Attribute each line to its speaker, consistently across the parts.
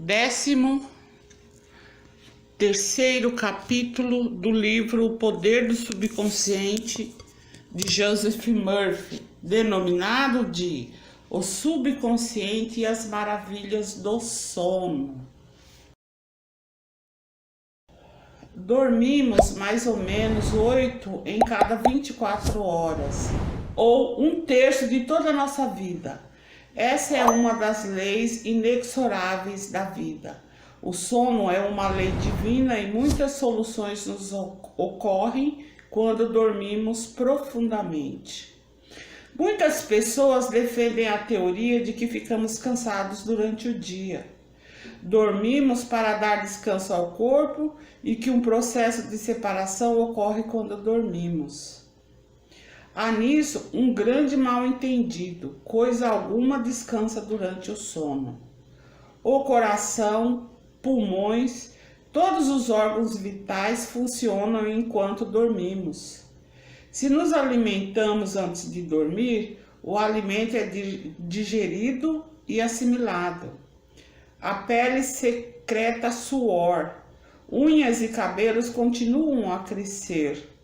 Speaker 1: 13º capítulo do livro O Poder do Subconsciente, de Joseph Murphy, denominado de O Subconsciente e as Maravilhas do Sono. Dormimos mais ou menos 8 em cada 24 horas, ou 1/3 de toda a nossa vida. Essa é uma das leis inexoráveis da vida. O sono é uma lei divina e muitas soluções nos ocorrem quando dormimos profundamente. Muitas pessoas defendem a teoria de que ficamos cansados durante o dia. Dormimos para dar descanso ao corpo e que um processo de separação ocorre quando dormimos. Há nisso um grande mal-entendido, coisa alguma descansa durante o sono. O coração, pulmões, todos os órgãos vitais funcionam enquanto dormimos. Se nos alimentamos antes de dormir, o alimento é digerido e assimilado. A pele secreta suor, unhas e cabelos continuam a crescer.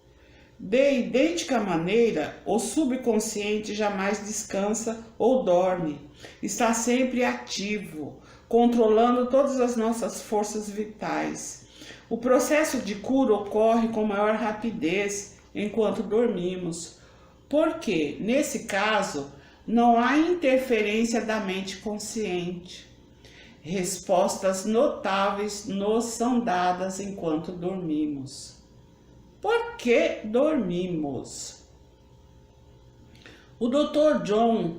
Speaker 1: De idêntica maneira, o subconsciente jamais descansa ou dorme. Está sempre ativo, controlando todas as nossas forças vitais. O processo de cura ocorre com maior rapidez enquanto dormimos, porque, nesse caso, não há interferência da mente consciente. Respostas notáveis nos são dadas enquanto dormimos. Por que dormimos? O Dr. John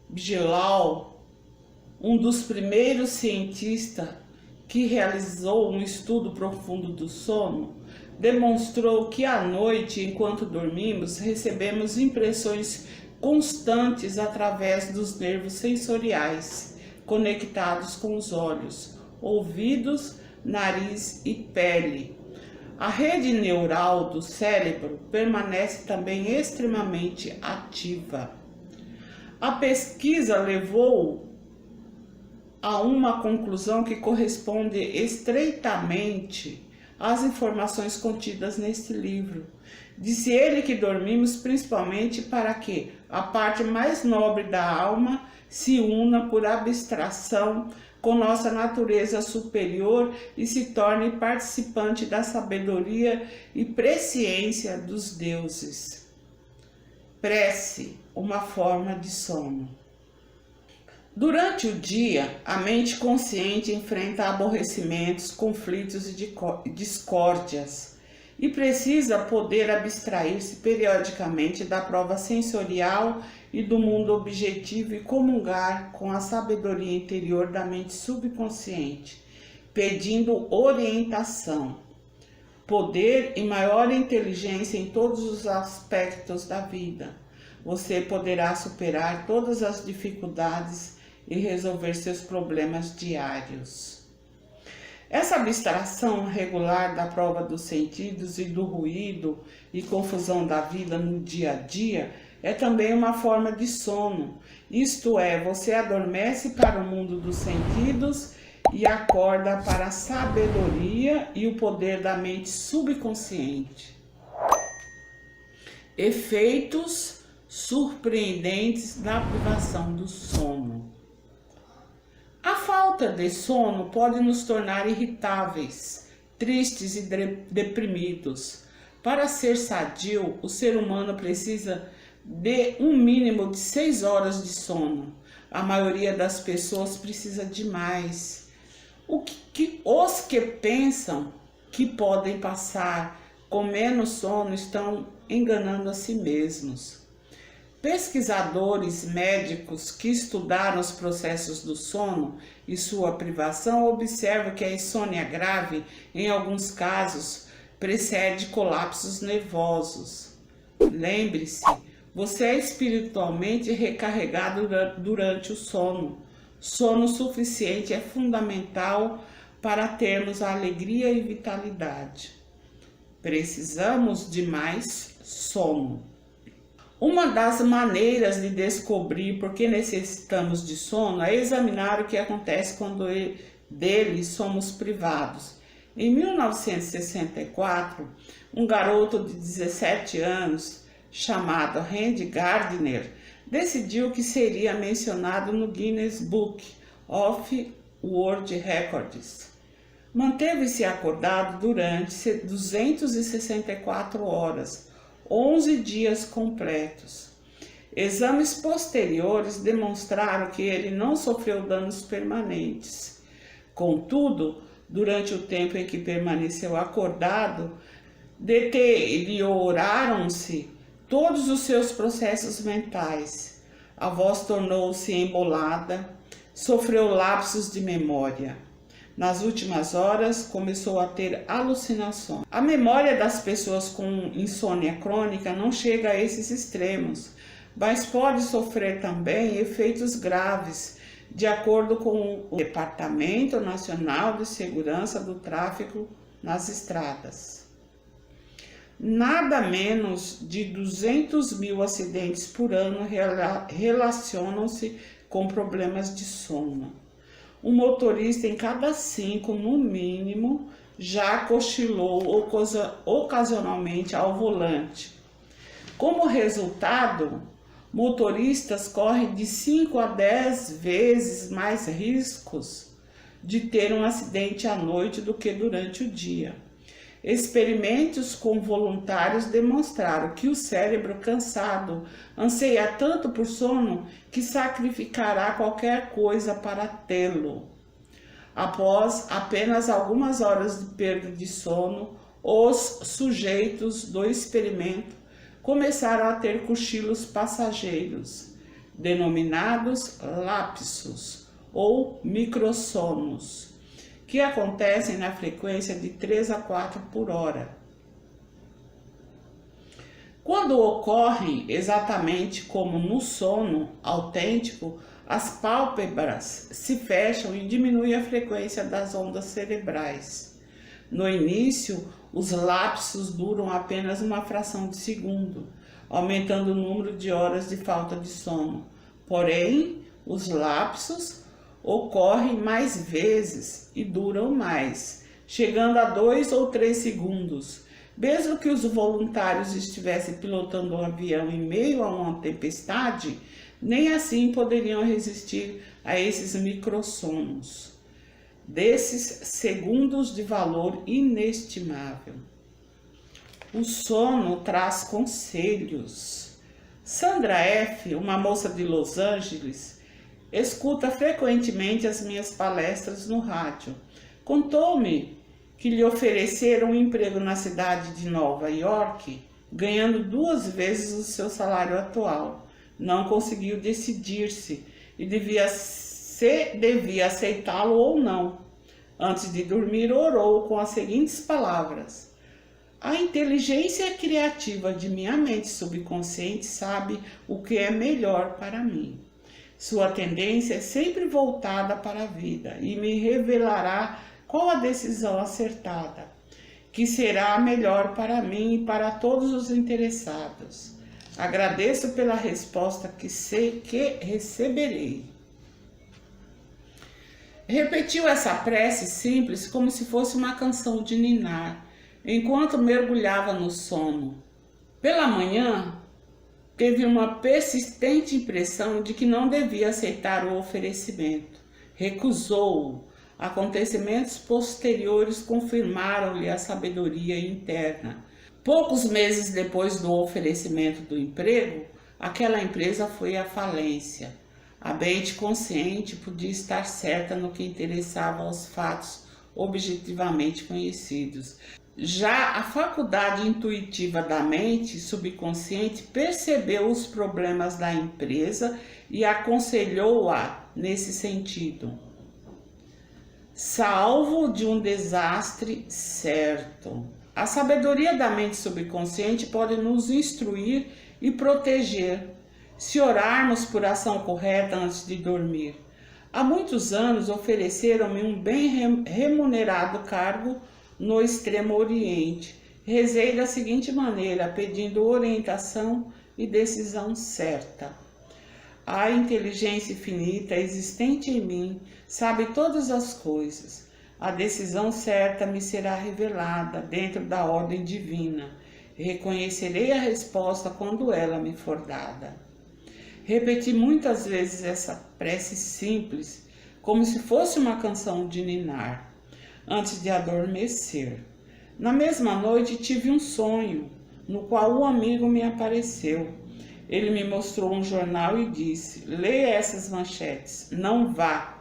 Speaker 1: Bigelow, um dos primeiros cientistas que realizou um estudo profundo do sono, demonstrou que à noite, enquanto dormimos, recebemos impressões constantes através dos nervos sensoriais, conectados com os olhos, ouvidos, nariz e pele. A rede neural do cérebro permanece também extremamente ativa. A pesquisa levou a uma conclusão que corresponde estreitamente às informações contidas neste livro. Disse ele que dormimos principalmente para que a parte mais nobre da alma se una por abstração com nossa natureza superior e se torne participante da sabedoria e presciência dos deuses. Prece, uma forma de sono. Durante o dia, a mente consciente enfrenta aborrecimentos, conflitos e discórdias e precisa poder abstrair-se periodicamente da prova sensorial e do mundo objetivo e comungar com a sabedoria interior da mente subconsciente, pedindo orientação, poder e maior inteligência em todos os aspectos da vida. Você poderá superar todas as dificuldades e resolver seus problemas diários. Essa abstração regular da prova dos sentidos e do ruído e confusão da vida no dia a dia é também uma forma de sono, isto é, você adormece para o mundo dos sentidos e acorda para a sabedoria e o poder da mente subconsciente. Efeitos surpreendentes da privação do sono. A falta de sono pode nos tornar irritáveis, tristes e deprimidos. Para ser sadio, o ser humano precisa de um mínimo de 6 horas de sono. A maioria das pessoas precisa de mais. Os que pensam que podem passar com menos sono estão enganando a si mesmos. Pesquisadores médicos que estudaram os processos do sono e sua privação observam que a insônia grave, em alguns casos, precede colapsos nervosos. Lembre-se, você é espiritualmente recarregado durante o sono. Sono suficiente é fundamental para termos a alegria e vitalidade. Precisamos de mais sono. Uma das maneiras de descobrir por que necessitamos de sono é examinar o que acontece quando dele somos privados. Em 1964, um garoto de 17 anos, chamado Randy Gardner, decidiu que seria mencionado no Guinness Book of World Records. Manteve-se acordado durante 264 horas, 11 dias completos. Exames posteriores demonstraram que ele não sofreu danos permanentes. Contudo, durante o tempo em que permaneceu acordado, deterioraram-se todos os seus processos mentais. A voz tornou-se embolada, sofreu lapsos de memória. Nas últimas horas, começou a ter alucinações. A memória das pessoas com insônia crônica não chega a esses extremos, mas pode sofrer também efeitos graves, de acordo com o Departamento Nacional de Segurança do Tráfego nas Estradas. Nada menos de 200 mil acidentes por ano relacionam-se com problemas de sono. Um motorista em cada 5, no mínimo, já cochilou ocasionalmente ao volante. Como resultado, motoristas correm de 5 a 10 vezes mais riscos de ter um acidente à noite do que durante o dia. Experimentos com voluntários demonstraram que o cérebro cansado anseia tanto por sono que sacrificará qualquer coisa para tê-lo. Após apenas algumas horas de perda de sono, os sujeitos do experimento começaram a ter cochilos passageiros, denominados lapsos ou microsonos, que acontecem na frequência de 3 a 4 por hora. Quando ocorrem exatamente como no sono autêntico, as pálpebras se fecham e diminui a frequência das ondas cerebrais. No início, os lapsos duram apenas uma fração de segundo, aumentando o número de horas de falta de sono. Porém, os lapsos ocorrem mais vezes e duram mais, chegando a 2 ou 3 segundos. Mesmo que os voluntários estivessem pilotando um avião em meio a uma tempestade, nem assim poderiam resistir a esses microsonos. Desses segundos de valor inestimável. O sono traz conselhos. Sandra F., uma moça de Los Angeles, escuta frequentemente as minhas palestras no rádio. Contou-me que lhe ofereceram um emprego na cidade de Nova York, ganhando 2 vezes o seu salário atual. Não conseguiu decidir-se e devia aceitá-lo ou não. Antes de dormir, orou com as seguintes palavras: a inteligência criativa de minha mente subconsciente sabe o que é melhor para mim. Sua tendência é sempre voltada para a vida e me revelará qual a decisão acertada, que será a melhor para mim e para todos os interessados. Agradeço pela resposta que sei que receberei. Repetiu essa prece simples como se fosse uma canção de ninar, enquanto mergulhava no sono. Pela manhã, teve uma persistente impressão de que não devia aceitar o oferecimento. Recusou-o. Acontecimentos posteriores confirmaram-lhe a sabedoria interna. Poucos meses depois do oferecimento do emprego, aquela empresa foi à falência. A mente consciente podia estar certa no que interessava aos fatos objetivamente conhecidos. Já a faculdade intuitiva da mente subconsciente percebeu os problemas da empresa e aconselhou-a nesse sentido. Salvo de um desastre certo. A sabedoria da mente subconsciente pode nos instruir e proteger, se orarmos por ação correta antes de dormir. Há muitos anos ofereceram-me um bem remunerado cargo no Extremo Oriente. Rezei da seguinte maneira, pedindo orientação e decisão certa. A inteligência infinita existente em mim sabe todas as coisas. A decisão certa me será revelada dentro da ordem divina. Reconhecerei a resposta quando ela me for dada. Repeti muitas vezes essa prece simples, como se fosse uma canção de ninar, antes de adormecer. Na mesma noite tive um sonho, no qual um amigo me apareceu. Ele me mostrou um jornal e disse: leia essas manchetes, não vá.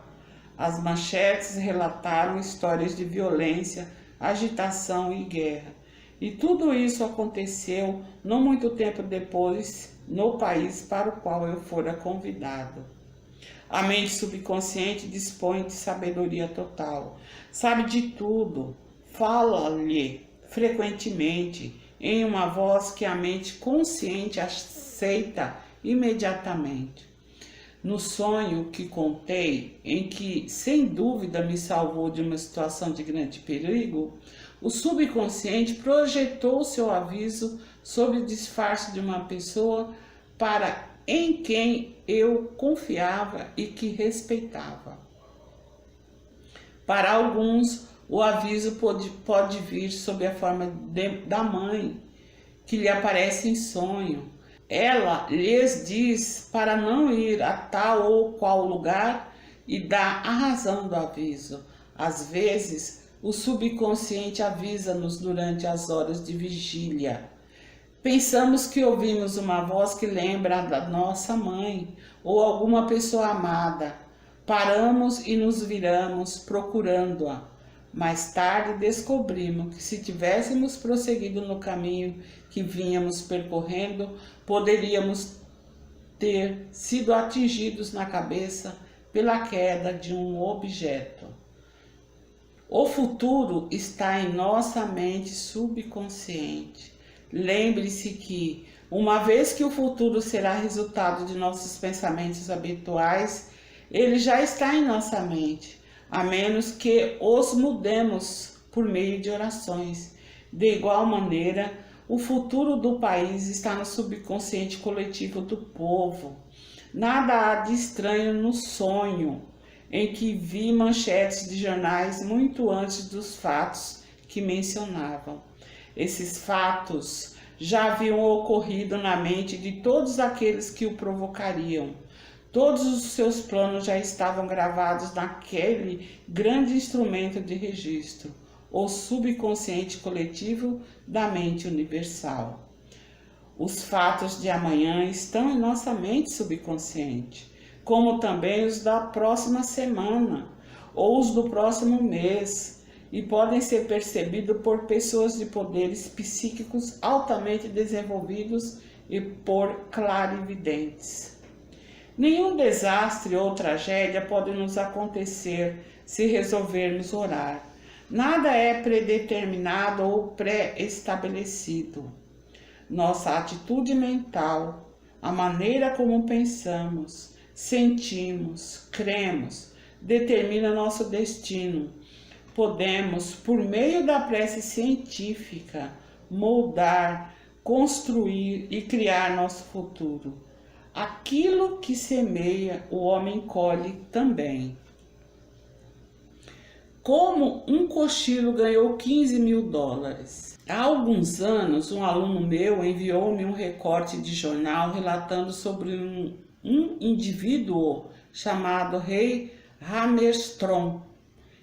Speaker 1: As manchetes relataram histórias de violência, agitação e guerra. E tudo isso aconteceu não muito tempo depois no país para o qual eu fora convidado. A mente subconsciente dispõe de sabedoria total, sabe de tudo, fala-lhe frequentemente em uma voz que a mente consciente aceita imediatamente. No sonho que contei, em que sem dúvida me salvou de uma situação de grande perigo, o subconsciente projetou seu aviso sob o disfarce de uma pessoa em quem eu confiava e que respeitava. Para alguns, o aviso pode vir sob a forma da mãe, que lhe aparece em sonho. Ela lhes diz para não ir a tal ou qual lugar e dá a razão do aviso. Às vezes, o subconsciente avisa-nos durante as horas de vigília. Pensamos que ouvimos uma voz que lembra da nossa mãe ou alguma pessoa amada. Paramos e nos viramos procurando-a. Mais tarde descobrimos que se tivéssemos prosseguido no caminho que vínhamos percorrendo, poderíamos ter sido atingidos na cabeça pela queda de um objeto. O futuro está em nossa mente subconsciente. Lembre-se que, uma vez que o futuro será resultado de nossos pensamentos habituais, ele já está em nossa mente, a menos que os mudemos por meio de orações. De igual maneira, o futuro do país está no subconsciente coletivo do povo. Nada há de estranho no sonho, em que vi manchetes de jornais muito antes dos fatos que mencionavam. Esses fatos já haviam ocorrido na mente de todos aqueles que o provocariam. Todos os seus planos já estavam gravados naquele grande instrumento de registro, o subconsciente coletivo da mente universal. Os fatos de amanhã estão em nossa mente subconsciente, como também os da próxima semana ou os do próximo mês, e podem ser percebidos por pessoas de poderes psíquicos altamente desenvolvidos e por clarividentes. Nenhum desastre ou tragédia pode nos acontecer se resolvermos orar. Nada é predeterminado ou pré-estabelecido. Nossa atitude mental, a maneira como pensamos, sentimos, cremos, determina nosso destino. Podemos, por meio da prece científica, moldar, construir e criar nosso futuro. Aquilo que semeia, o homem colhe também. Como um cochilo ganhou $15.000. Há alguns anos, um aluno meu enviou-me um recorte de jornal relatando sobre um indivíduo chamado Rei Hammerstrom,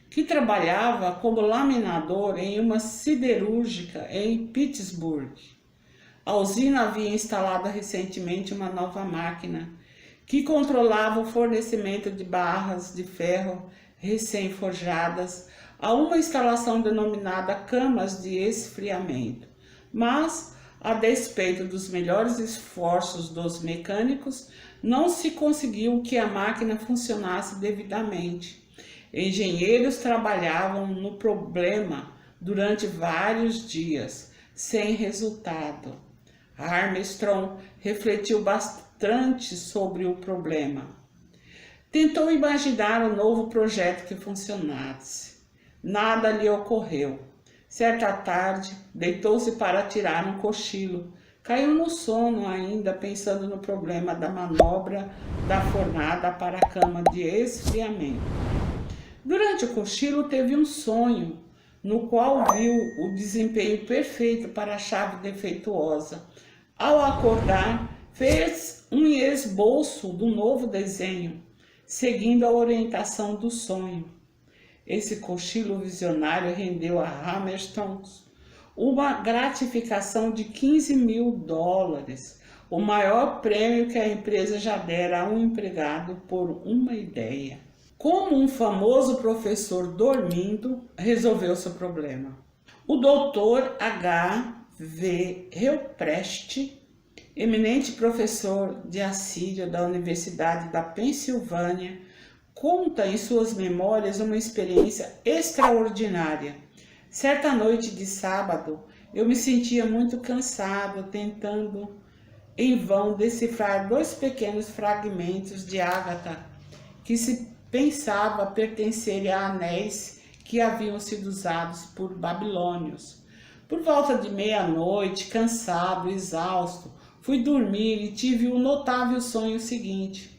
Speaker 1: que trabalhava como laminador em uma siderúrgica em Pittsburgh. A usina havia instalado recentemente uma nova máquina que controlava o fornecimento de barras de ferro recém-forjadas a uma instalação denominada camas de esfriamento. Mas, a despeito dos melhores esforços dos mecânicos, não se conseguiu que a máquina funcionasse devidamente. Engenheiros trabalhavam no problema durante vários dias, sem resultado. Armstrong refletiu bastante sobre o problema. Tentou imaginar um novo projeto que funcionasse. Nada lhe ocorreu. Certa tarde, deitou-se para tirar um cochilo, Caiu no sono ainda, pensando no problema da manobra da fornada para a cama de esfriamento. Durante o cochilo teve um sonho, no qual viu o desempenho perfeito para a chave defeituosa. Ao acordar, fez um esboço do novo desenho, seguindo a orientação do sonho. Esse cochilo visionário rendeu a Hammerstones uma gratificação de $15.000, o maior prêmio que a empresa já dera a um empregado por uma ideia. Como um famoso professor dormindo resolveu seu problema. O Dr. H.V. Helprecht, eminente professor de assírio da Universidade da Pensilvânia, conta em suas memórias uma experiência extraordinária. Certa noite de sábado, eu me sentia muito cansado, tentando em vão decifrar 2 pequenos fragmentos de ágata que se pensava pertencerem a anéis que haviam sido usados por babilônios. Por volta de meia-noite, cansado, exausto, fui dormir e tive o notável sonho seguinte.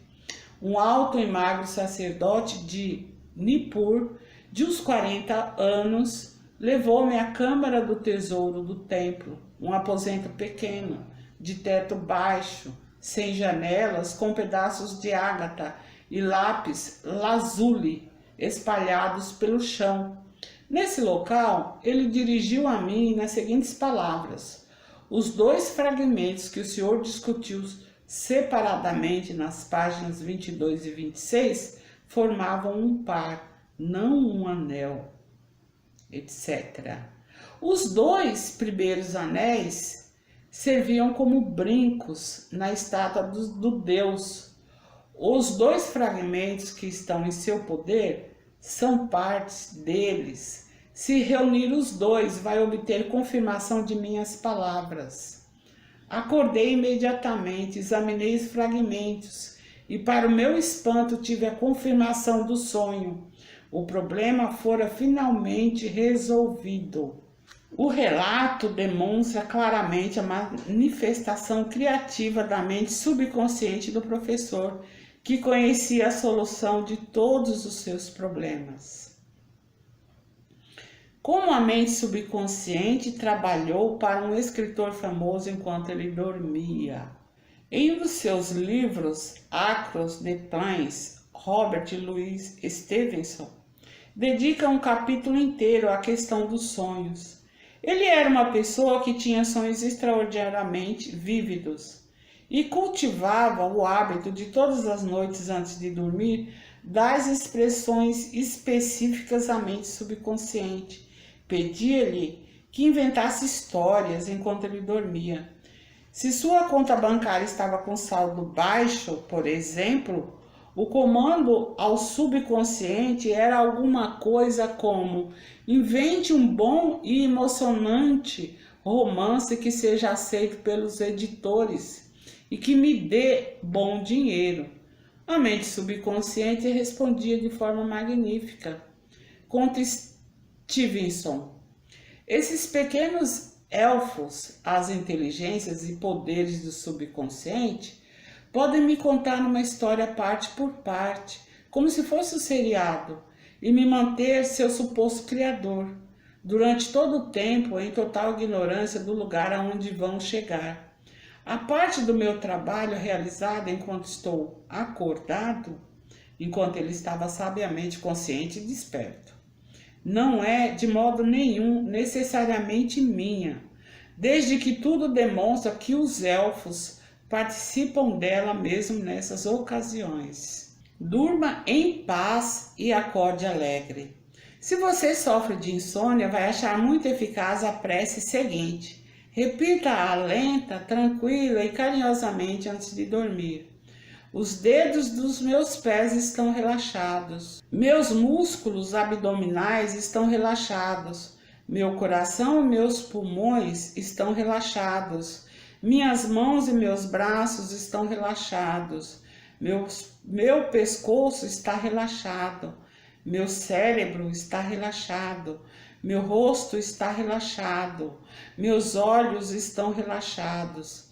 Speaker 1: Um alto e magro sacerdote de Nippur, de uns 40 anos, levou-me à câmara do tesouro do templo, um aposento pequeno, de teto baixo, sem janelas, com pedaços de ágata e lápis lazuli espalhados pelo chão. Nesse local, ele dirigiu a mim nas seguintes palavras: os 2 fragmentos que o senhor discutiu separadamente nas páginas 22 e 26 formavam um par, não um anel, etc. Os 2 primeiros anéis serviam como brincos na estátua do Deus. Os 2 fragmentos que estão em seu poder são partes deles. Se reunir os 2, vai obter confirmação de minhas palavras. Acordei imediatamente, examinei os fragmentos e, para o meu espanto, tive a confirmação do sonho. O problema fora finalmente resolvido. O relato demonstra claramente a manifestação criativa da mente subconsciente do professor, que conhecia a solução de todos os seus problemas. Como a mente subconsciente trabalhou para um escritor famoso enquanto ele dormia. Em um dos seus livros, Across the Plains, Robert Louis Stevenson dedica um capítulo inteiro à questão dos sonhos. Ele era uma pessoa que tinha sonhos extraordinariamente vívidos e cultivava o hábito de todas as noites antes de dormir dar expressões específicas à mente subconsciente. Pedia-lhe que inventasse histórias enquanto ele dormia. Se sua conta bancária estava com saldo baixo, por exemplo, o comando ao subconsciente era alguma coisa como: invente um bom e emocionante romance que seja aceito pelos editores e que me dê bom dinheiro. A mente subconsciente respondia de forma magnífica. Conta Stevenson. Esses pequenos elfos, as inteligências e poderes do subconsciente, podem me contar uma história parte por parte, como se fosse um seriado, e me manter seu suposto criador, durante todo o tempo em total ignorância do lugar aonde vão chegar. A parte do meu trabalho realizada enquanto estou acordado, enquanto ele estava sabiamente consciente e desperto, não é de modo nenhum necessariamente minha, desde que tudo demonstra que os elfos participam dela mesmo nessas ocasiões. Durma em paz e acorde alegre. Se você sofre de insônia, vai achar muito eficaz a prece seguinte. Repita-a lenta, tranquila e carinhosamente antes de dormir. Os dedos dos meus pés estão relaxados. Meus músculos abdominais estão relaxados. Meu coração e meus pulmões estão relaxados. Minhas mãos e meus braços estão relaxados. Meu pescoço está relaxado. Meu cérebro está relaxado. Meu rosto está relaxado. Meus olhos estão relaxados.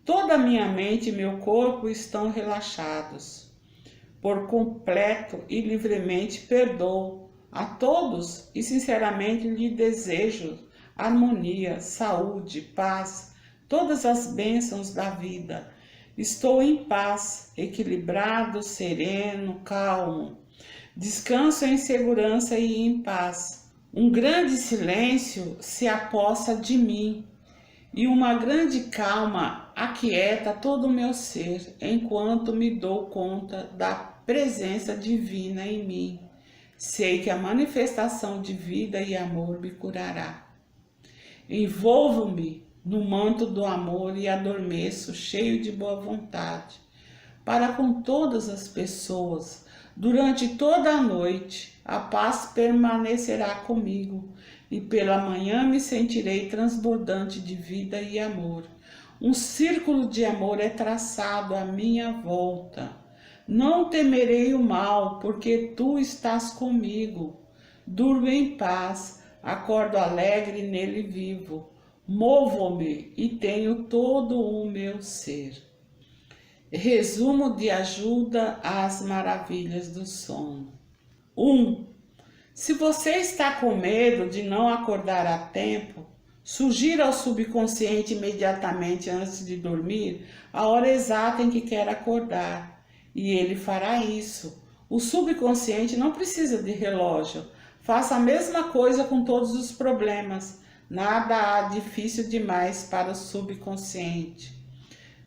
Speaker 1: Toda a minha mente e meu corpo estão relaxados. Por completo e livremente perdoo a todos e sinceramente lhe desejo harmonia, saúde, paz, todas as bênçãos da vida. Estou em paz, equilibrado, sereno, calmo. Descanso em segurança e em paz. Um grande silêncio se apossa de mim e uma grande calma aquieta todo o meu ser, enquanto me dou conta da presença divina em mim. Sei que a manifestação de vida e amor me curará. Envolvo-me no manto do amor e adormeço cheio de boa vontade, para com todas as pessoas. Durante toda a noite, a paz permanecerá comigo, e pela manhã me sentirei transbordante de vida e amor. Um círculo de amor é traçado à minha volta. Não temerei o mal, porque tu estás comigo. Durmo em paz, acordo alegre e nele vivo. Movo-me e tenho todo o meu ser. Resumo de ajuda às maravilhas do sono. 1. Se você está com medo de não acordar a tempo, sugira ao subconsciente imediatamente antes de dormir a hora exata em que quer acordar, e ele fará isso. O subconsciente não precisa de relógio. Faça a mesma coisa com todos os problemas. Nada há difícil demais para o subconsciente.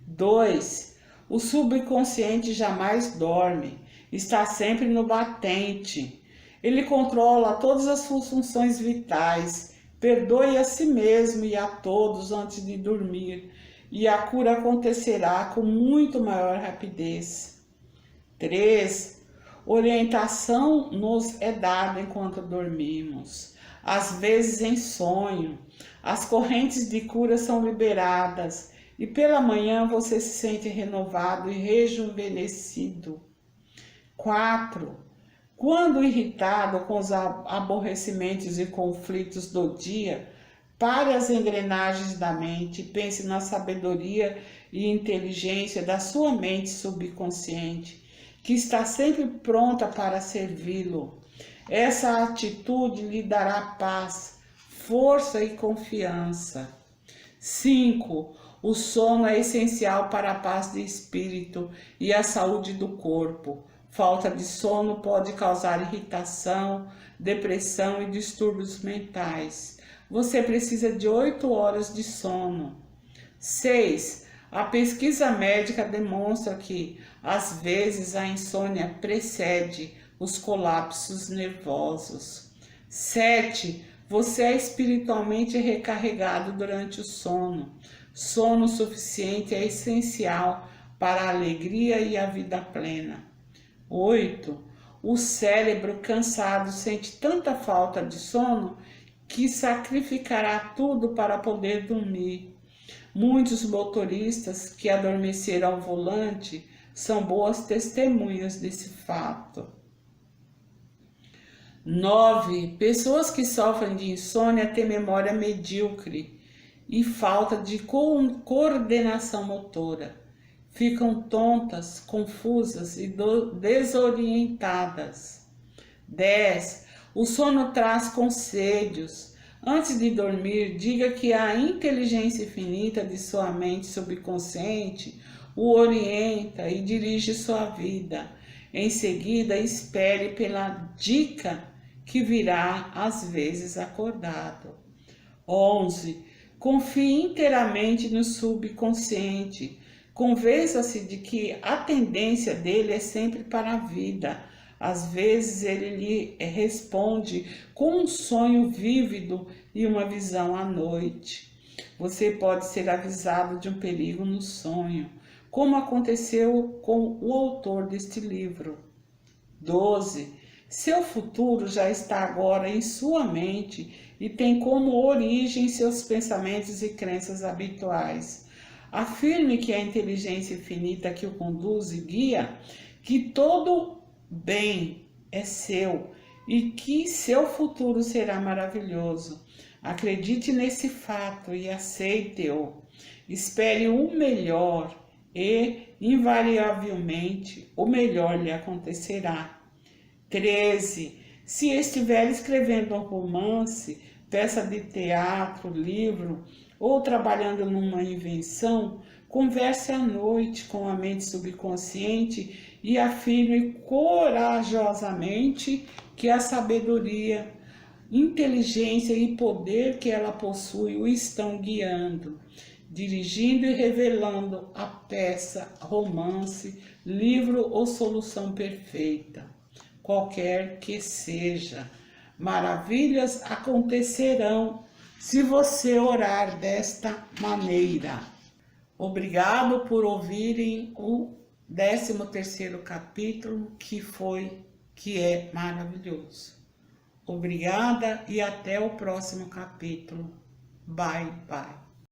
Speaker 1: 2. O subconsciente jamais dorme, está sempre no batente. Ele controla todas as suas funções vitais, perdoe a si mesmo e a todos antes de dormir, e a cura acontecerá com muito maior rapidez. 3. Orientação nos é dada enquanto dormimos, às vezes em sonho. As correntes de cura são liberadas e pela manhã você se sente renovado e rejuvenescido. 4. Quando irritado com os aborrecimentos e conflitos do dia, pare as engrenagens da mente e pense na sabedoria e inteligência da sua mente subconsciente, que está sempre pronta para servi-lo. Essa atitude lhe dará paz, força e confiança. 5. O sono é essencial para a paz de espírito e a saúde do corpo. Falta de sono pode causar irritação, depressão e distúrbios mentais. Você precisa de 8 horas de sono. 6. A pesquisa médica demonstra que, às vezes, a insônia precede os colapsos nervosos. 7. Você é espiritualmente recarregado durante o sono. Sono suficiente é essencial para a alegria e a vida plena. 8. O cérebro cansado sente tanta falta de sono que sacrificará tudo para poder dormir. Muitos motoristas que adormeceram ao volante são boas testemunhas desse fato. 9. Pessoas que sofrem de insônia têm memória medíocre e falta de coordenação motora. Ficam tontas, confusas e desorientadas. 10. O sono traz conselhos. Antes de dormir, diga que a inteligência infinita de sua mente subconsciente o orienta e dirige sua vida. Em seguida, espere pela dica que virá às vezes acordado. 11. Confie inteiramente no subconsciente. Convença-se de que a tendência dele é sempre para a vida. Às vezes ele lhe responde com um sonho vívido e uma visão à noite. Você pode ser avisado de um perigo no sonho, como aconteceu com o autor deste livro. 12. Seu futuro já está agora em sua mente e tem como origem seus pensamentos e crenças habituais. Afirme que a inteligência infinita que o conduz e guia, que todo bem é seu e que seu futuro será maravilhoso. Acredite nesse fato e aceite-o. Espere o melhor e, invariavelmente, o melhor lhe acontecerá. 13. Se estiver escrevendo um romance, peça de teatro, livro ou trabalhando numa invenção, converse à noite com a mente subconsciente e afirme corajosamente que a sabedoria, inteligência e poder que ela possui o estão guiando, dirigindo e revelando a peça, romance, livro ou solução perfeita. Qualquer que seja, maravilhas acontecerão se você orar desta maneira. Obrigado por ouvirem o 13º capítulo, que é maravilhoso. Obrigada e até o próximo capítulo. Bye, bye.